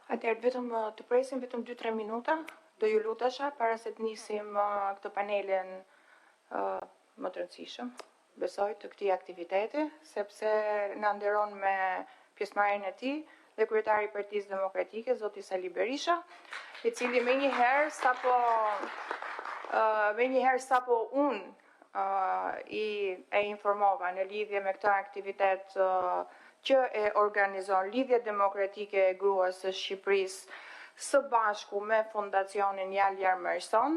Atëherë vetëm të presim vetëm 2-3 minuta, do ju lutesha para se të nisim këtë panelin më të rëndësishëm, besoj, të këtij aktiviteti, sepse na nderon me pjesëmarrjen e tij dhe kryetari i Partisë Demokratike, zoti Sali Berisha, i cili menjëherë sapo unë e informova në lidhje me këtë aktivitet që e organizon Lidhja Demokratike e Gruas së Shqipërisë së bashku me Fondacionin Jaljar Merson,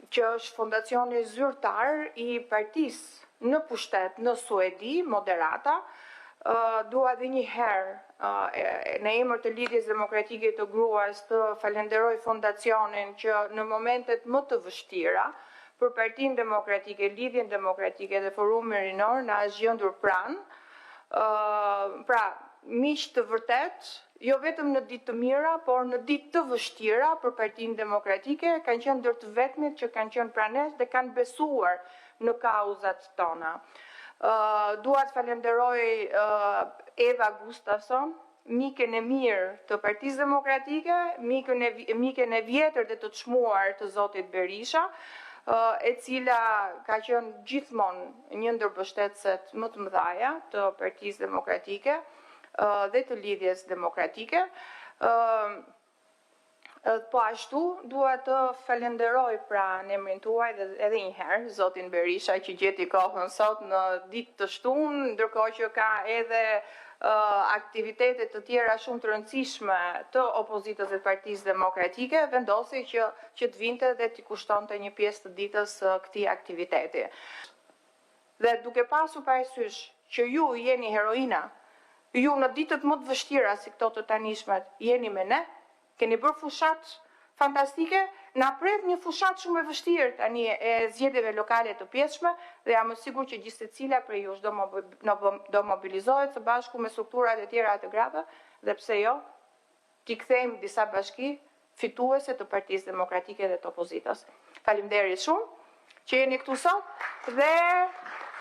që është fondacioni zyrtar i partisë në pushtet në Suedi, Moderata. Dua edhe një herë në emër të Lidhjes Demokratike të Gruas të falenderoj fondacionin që në momentet më të vështira për Partinë Demokratike, Lidhjen Demokratike dhe Forumin Rinor na është gjendur pranë. Pra, miq të vërtet, jo vetëm në ditë të mira, por në ditë të vështira për Partinë Demokratike, kanë qenë ndër të vetmit që kanë qenë pranë nesh dhe kanë besuar në kauzat tona. Dua të falenderoj Eva Gustafson, mikën e mirë të Partisë Demokratike, mikën e vjetër dhe të çmuar të zotit Berisha, e cila ka qenë gjithmonë një ndër mbështetëset më të mëdha të Partisë Demokratike dhe të Lidhjes Demokratike. Po ashtu, dua të falenderoj pra në emrin tuaj dhe edhe një herë zotin Berisha që gjeti kohën sot në ditë të shtunë, ndërkohë që ka edhe aktivitetet të tjera shumë të rëndësishme të opozitës dhe Partisë Demokratike, vendosi që të vinte dhe t'i kushtonte një pjesë të ditës këtij aktiviteti. Dhe duke pasur parasysh që ju jeni heroina, ju në ditët më të vështira si këto të tanishmet jeni me ne, keni bërë fushat fantastike, na pret një fushat shumë e vështirë tani e zgjedhjeve lokale të pjesshme dhe jam e sigurt që gjithë secila prej jush do mobilizohet së bashku me strukturat e tjera të grave dhe pse jo, t'i kthejmë disa bashki fituese të Partisë Demokratike dhe të opozitës. Faleminderit shumë që jeni këtu sot dhe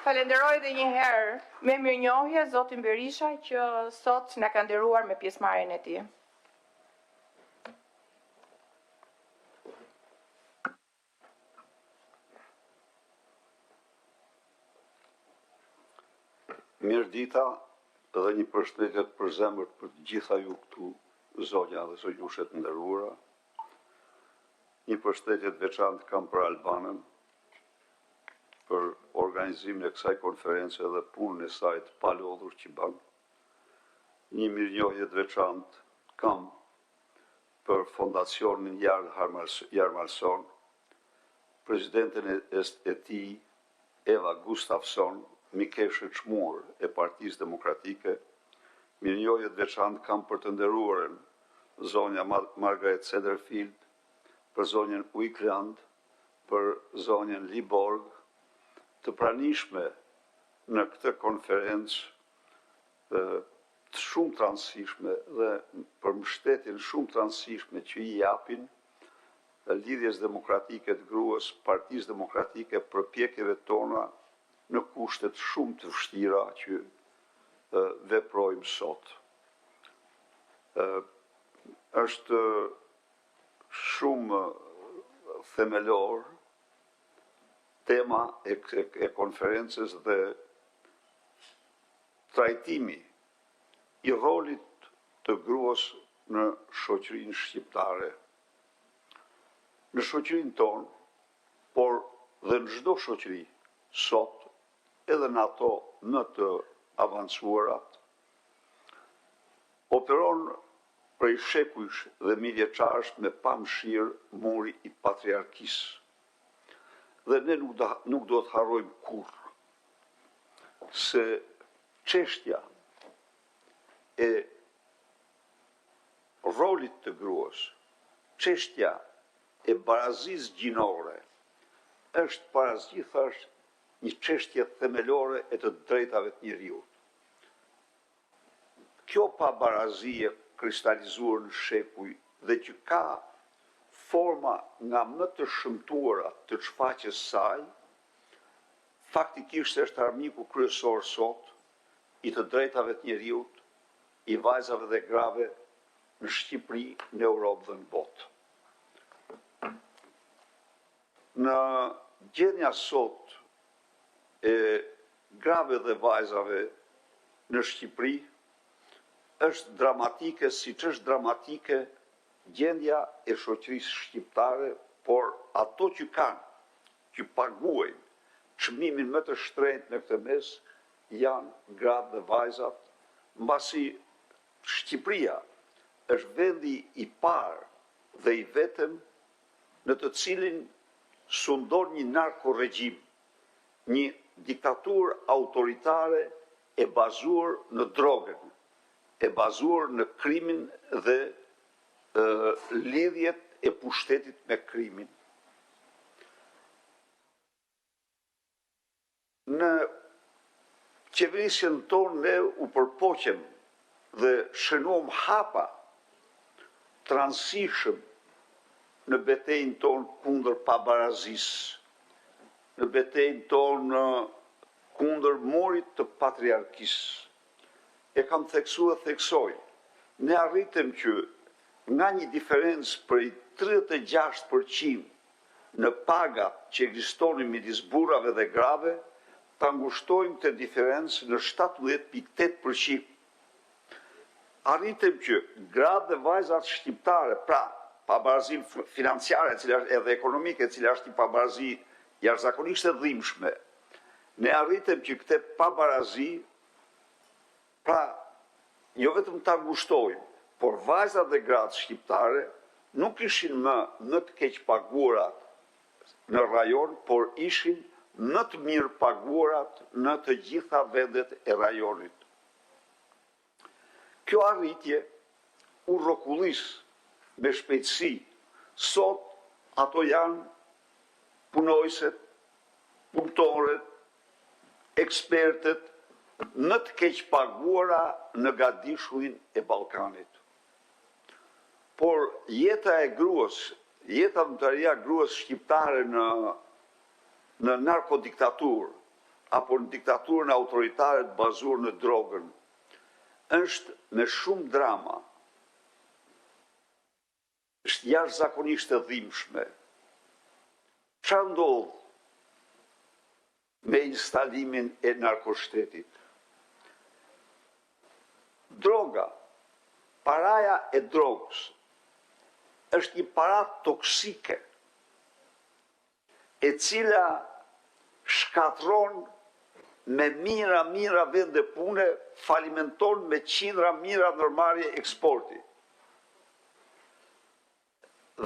falenderoj edhe një herë me mirënjohje zotin Berisha që sot na ka nderuar me pjesëmarrjen e tij. Mirë dita dhe një përshëndetje për zemër për të gjitha ju këtu, zonja dhe zonjushet nderuara. Një përshëndetje të veçantë kam për Albanën, për organizimin e kësaj konference dhe punën e saj të palodhur që bën. Një mirënjohje të veçantë kam për Fondacionin Jaljar Merson, presidenten e tij Eva Gustafson, mikeshë e çmuar e Partisë Demokratike. Mirënjohje të veçantë kam për të nderuarën zonja Margaret Sederfield, për zonjën Wickland, për zonjën Liborg, të pranishme në këtë konferencë të shumë të rëndësishme dhe për mbështetjen shumë të rëndësishme që i japin Lidhjes Demokratike të Gruas, Partisë Demokratike për pjekjeve tona në kushtet shumë të vështira që veprojmë sot. Është shumë themelor tema e konferencës dhe trajtimi i rolit të gruas në shoqërinë shqiptare. Në shoqërinë tonë, por dhe në çdo shoqëri sot, edhe në ato në të avancuarat, operon prej shekujsh dhe mijëvjeçarësh me pamëshirë muri i patriarkisë. Dhe ne nuk do të harrojmë kurrë se çështja e rolit të gruas, çështja e barazisë gjinore është parazgjithash një çështje themelore e të drejtave të njerëzit. Kjo pabarazi e kristalizuar në shekuj dhe që ka forma nga më të shëmtuara të shfaqjes saj, faktikisht është armiku kryesor sot i të drejtave të njerëzit, i vajzave dhe grave në Shqipëri, në Europë dhe në botë. Në gjendja sot e grave dhe vajzave në Shqipëri është dramatike, si që është dramatike gjendja e shoqërisë shqiptare, por ato që kanë, që paguajnë çmimin më të shtrenjtë në këtë mes, janë gratë dhe vajzat, mbasi Shqipëria është vendi i parë dhe i vetëm në të cilin sundon një narkoregjim, një diktaturë autoritare e bazuar në drogën, e bazuar në krimin dhe lidhjet e pushtetit me krimin. Në qeverisjen tonë ne u përpoqem dhe shënuam hapa transishëm në betejën tonë kundër pabarazisë, në betejën tonë kundër murit të patriarkisë. E kam theksu dhe theksoj, ne arritëm që nga një diferencë për 36% në pagat që ekzistonin midis burrave dhe grave, ta ngushtojmë këtë diferencë në 17,8%. Arritëm që gratë dhe vajzat shqiptare, pra pabarazin financiare edhe ekonomike, cila është një pabarazi jashtëzakonisht e dhimbshme, ne arritëm që këtë pabarazi, pra jo vetëm ta ngushtojmë, por vajzat dhe gratë shqiptare nuk ishin më në të keq paguarat në rajon, por ishin në të mirë paguarat në të gjitha vendet e rajonit. Kjo arritje u rrokullis me shpejtësi. Sot ato janë punojëset, punëtorët, ekspertët në të keq paguara në gadishurin e Ballkanit. Por jeta e gruas, jeta mëtëria gruas shqiptare në narkodiktaturë, apo në diktaturën autoritare të bazuar në drogën, është me shumë drama, është jashtëzakonisht e dhimbshme. Çfarë ndodh me instalimin e narkoshtetit? Droga, paraja e drogës, është një para toksike, e cila shkatron me mira vende pune, falimenton me qindra mira nërmarrje eksporti.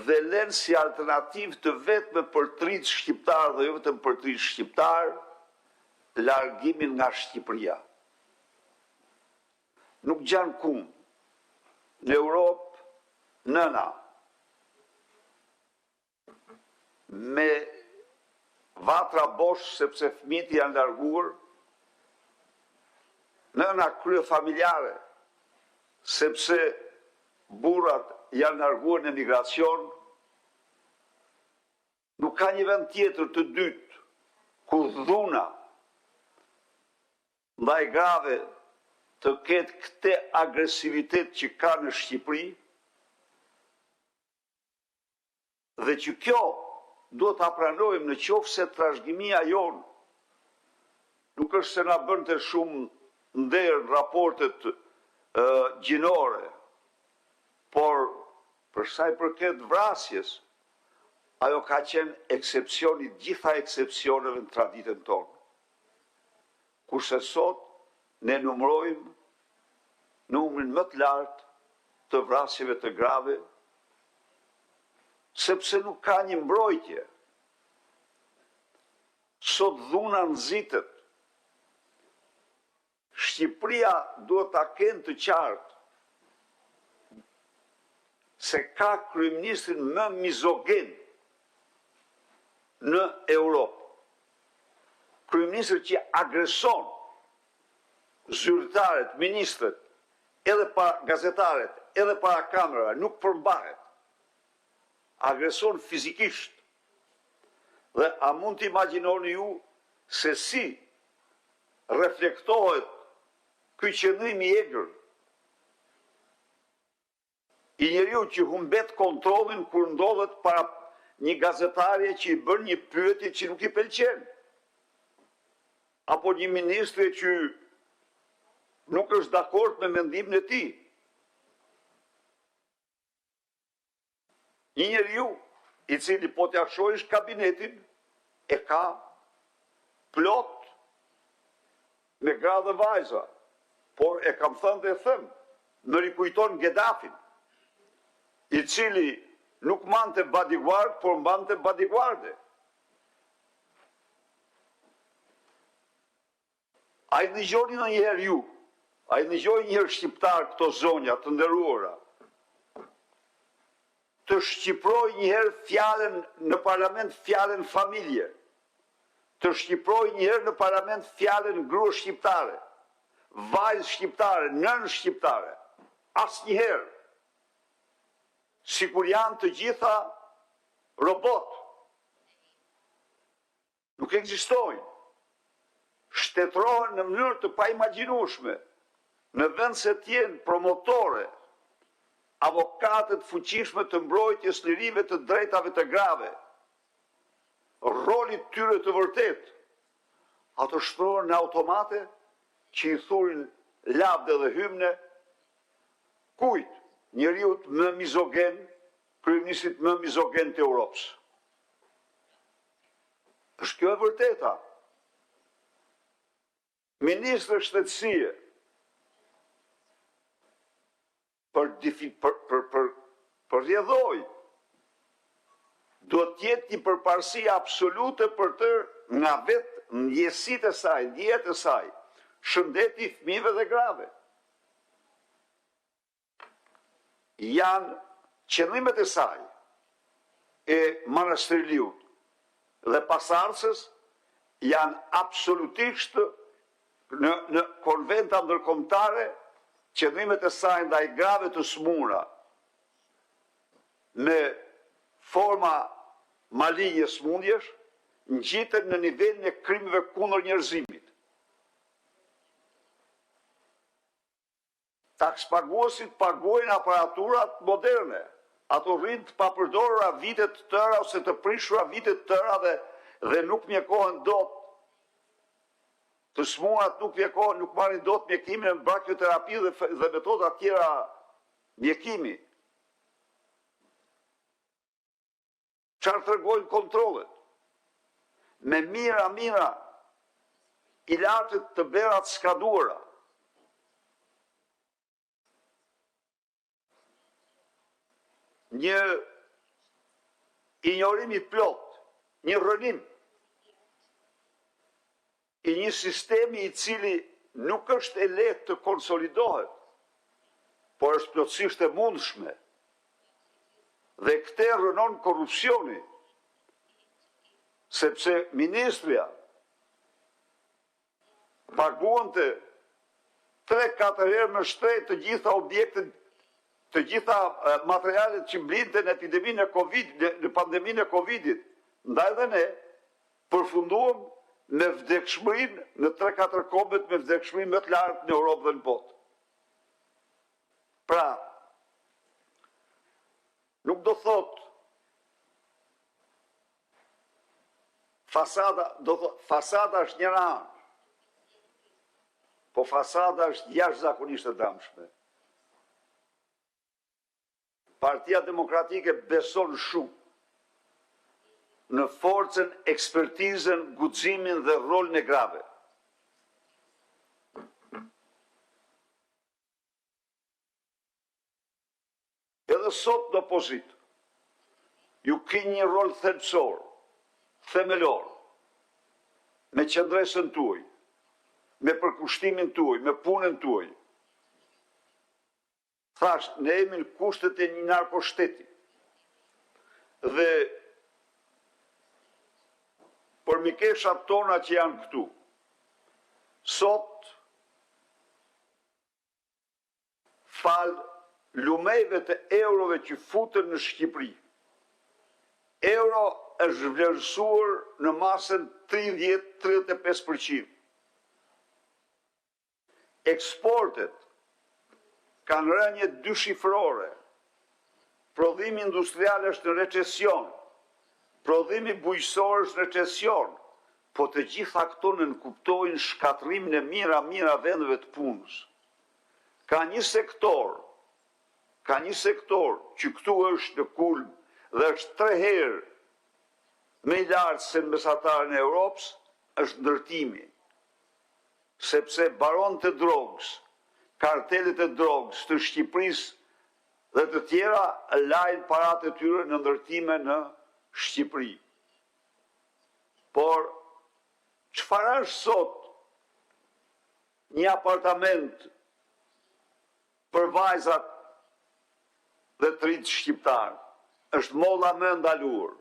Dhe lënë si alternativë të vetme për trit shqiptar dhe jo vetëm për trit shqiptar, largimin nga Shqipëria. Nuk gjan kumë. Në Europë, nëna, me vatra bosh sepse fëmijët janë larguar, nëna krye familjare, sepse burrat janë larguar në emigracion, nuk ka një vend tjetër të dytë, ku dhuna ndaj grave të ketë këtë agresivitet që ka në Shqipëri, dhe që kjo duhet ta pranojmë në qoftë se trashëgimia jonë nuk është se na bën të shumë nder raportet gjinore, por për sa i përket vrasjes, ajo ka qenë eksepsioni gjitha eksepsioneve në traditën tonë. Kurse sot ne numërojmë numrin më të lartë të vrasjeve të grave, sepse nuk ka një mbrojtje. Sot dhuna nxitet. Shqipëria duhet ta kenë të qartë se ka kryeministrin më mizogin në Europë. Kryeministri që agreson zyrtarët, ministrët, edhe para gazetarët, edhe para kamerave, nuk përmbahet. Agreson fizikisht. Dhe a mund të imagjinoni ju se si reflektohet ky qëndrim i egër I njeriu që humbet kontrollin kur ndodhet para një gazetarje që i bën një pyetje që nuk i pëlqen. Apo një ministri që nuk është dakord me mendimin e tij. Një njeriu i cili po t'ja shohësh kabinetin e ka plot me gra dhe vajza, por e kam thënë dhe them, më rikujton Ghedafin, i cili nuk mante bodyguard, por mante bodyguarde. A i dëgjoni në njëherë ju, a i dëgjoni njëherë shqiptar këto zonja të nderuara, të shqiproj njëherë fjallën në parlament fjallën familje, të shqiproj njëherë në parlament fjallën grua shqiptare, vajzë shqiptare, nën shqiptare, as njëherë, si kur janë të gjitha robot. Nuk ekzistojnë. Shtetrohen në mënyrë të paimagjinueshme, në vend se t'jenë promotore, avokatët fuqishme të mbrojtjes lirive të drejtave të grave, rolit tyre të vërtet, ato shtrohen në automate që i thurin lavde dhe hymne, kujt? Njeriut më mizogen, kryeministit më mizogen të Europës. Është kjo e vërteta. Ministrë shtetësie për rjedhoj do t'jetë një përparësi absolute për të nga vetë ndjesit e saj, ndjet e saj, shëndeti fëmijëve dhe grave. Janë qëllimet e saj, e Manastriliut dhe pasardhësës, janë absolutisht në konventa ndërkombëtare, qëllimet e saj ndaj grave të smura, me forma maligje smundjesh, ngjiten në nivelin e krimeve kundër njerëzimit. Takspaguesit pagojnë aparaturat moderne, ato rrinë të papërdorura vitet të tëra ose të prishura vitet të tëra dhe nuk mjekohen dot. Të smurat nuk mjekohen, nuk marrin dot mjekimin e brakioterapi dhe metoda tjera mjekimi. Çfarë tregojnë kontrollet? Me mira ilaçet të berat skaduara. Një injorim i plot, një rënim, i një sistemi i cili nuk është e lehtë të konsolidohet, por është plotësisht e mundshme. Dhe këtë rënon korrupsioni, sepse ministria paguante 3-4 herë në shtret të gjitha objektet, të gjitha materialet që mblinte në epideminë e Covid, në pandeminë e Covidit, ndaj dhe ne përfunduam me vdekshmërinë në 3-4 kombet me vdekshmërinë më të lartë në Europë dhe në botë. Pra, nuk do thot fasada është njëra anë, po fasada është jashtëzakonisht e dëmshme. Partia Demokratike beson shumë në forcën, ekspertizën, guximin dhe rolin e grave. Edhe sot në opozit, ju keni një rol thelbësor, themelor, me qëndresën tuaj, me përkushtimin tuaj, me punën tuaj. Thash, ne jemi në kushtet e një narkoshteti. Dhe për mikeshat tona që janë këtu, sot fal lumejve të eurove që futën në Shqipëri. Euro është vlerësuar në masën 30-35%. Eksportet kanë rënje dyshifrore, Prodhimi industrial është në recesion, prodhimi bujqësor është në recesion, po të gjitha këto nënkuptojnë shkatrimin e mira vendeve të punës. Ka një sektor që këtu është në kulm dhe është 3 herë me i lartë se në mesatarën e Europës, është ndërtimi. Sepse baronët e drogës, kartelet e drogës të Shqipërisë dhe të tjera lajnë paratë e tyre në ndërtime në Shqipëri. Por, çfarë është sot një apartament për vajzat dhe të rritë shqiptarë? Është molla më ndaluar.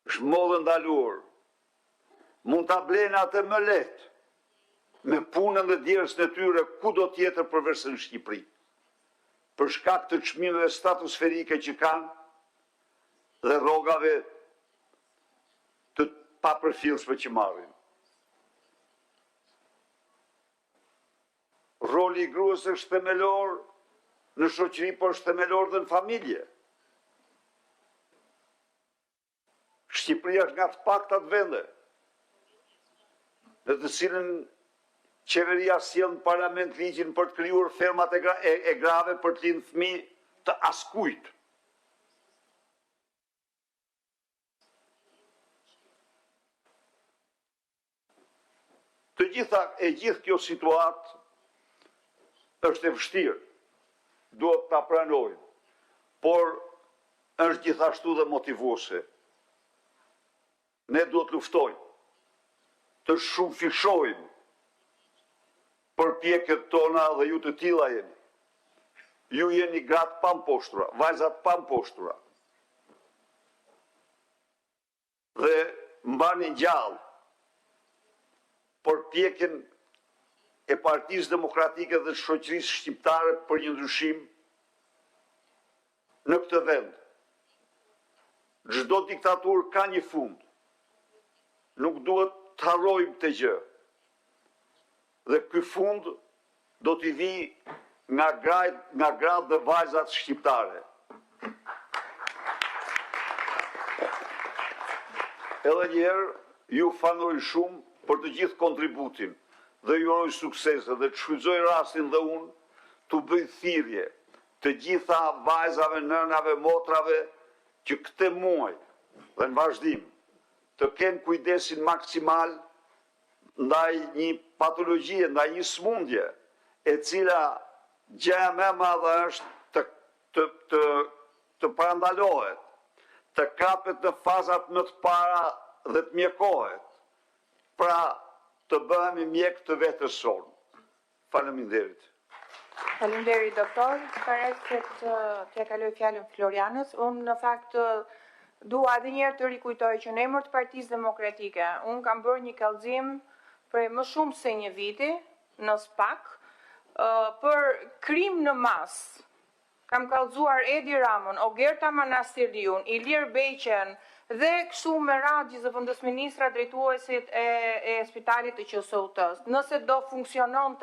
Është mollë ndaluar. Mund ta blenë atë më lehtë me punën dhe djerës në tyre kudo tjetër përveç në Shqipëri. Për shkak të çmimeve stratosferike që kanë dhe rrogave të papërfillshme që marrin. Roli i gruas është themelor në shoqëri, por është themelor dhe në familje. Shqipëria është nga të paktat vende në të cilën qeveria sjell në parlament ligjin për të krijuar fermat e grave për të lindë fëmijë të askujt. Gjithë kjo situatë është e vështirë, duhet ta pranojmë, por është gjithashtu dhe motivuese. Ne duhet luftojmë, të shumëfishojmë përpjekjet tona dhe ju të tilla jeni. Ju jeni gratë pamposhtura, vajzat pamposhtura. Dhe mbani gjallë përpjekjen e Partisë Demokratike dhe shoqërisë shqiptare për një ndryshim në këtë vend. Çdo diktaturë ka një fund. Nuk duhet të harrojmë të gjë. Dhe ky fund do t'i vi nga gratë dhe vajzat shqiptare. Edhe njerë, ju fanoj shumë për të gjithë kontributin dhe ju uroj suksese dhe të shfrytëzoj rastin dhe unë të bëj thirrje të gjitha vajzave, nënave, motrave që këtë muaj dhe në vazhdim të kenë kujdesin maksimal ndaj një patologjie, ndaj një smundje, e cila gjëja më e madhe është të parandalohet, të kapet në fazat më të para dhe të mjekohet, pra të bëhemi mjek të vetes sonë. Faleminderit. Faleminderit, doktor. Para se t'ja kaloj fjalën Florianës, unë në fakt dua edhe një herë të rikujtoj që në emër të Partisë Demokratike, unë kam bërë një kallëzim prej më shumë se një viti në SPAK për krim në masë. Kam kallëzuar Edi Ramën, Ogerta Manastiriun, Ilir Beqen dhe kështu me radhë gjithëvendës ministra drejtuesit e spitalit të QSUT-s. Nëse do funksionon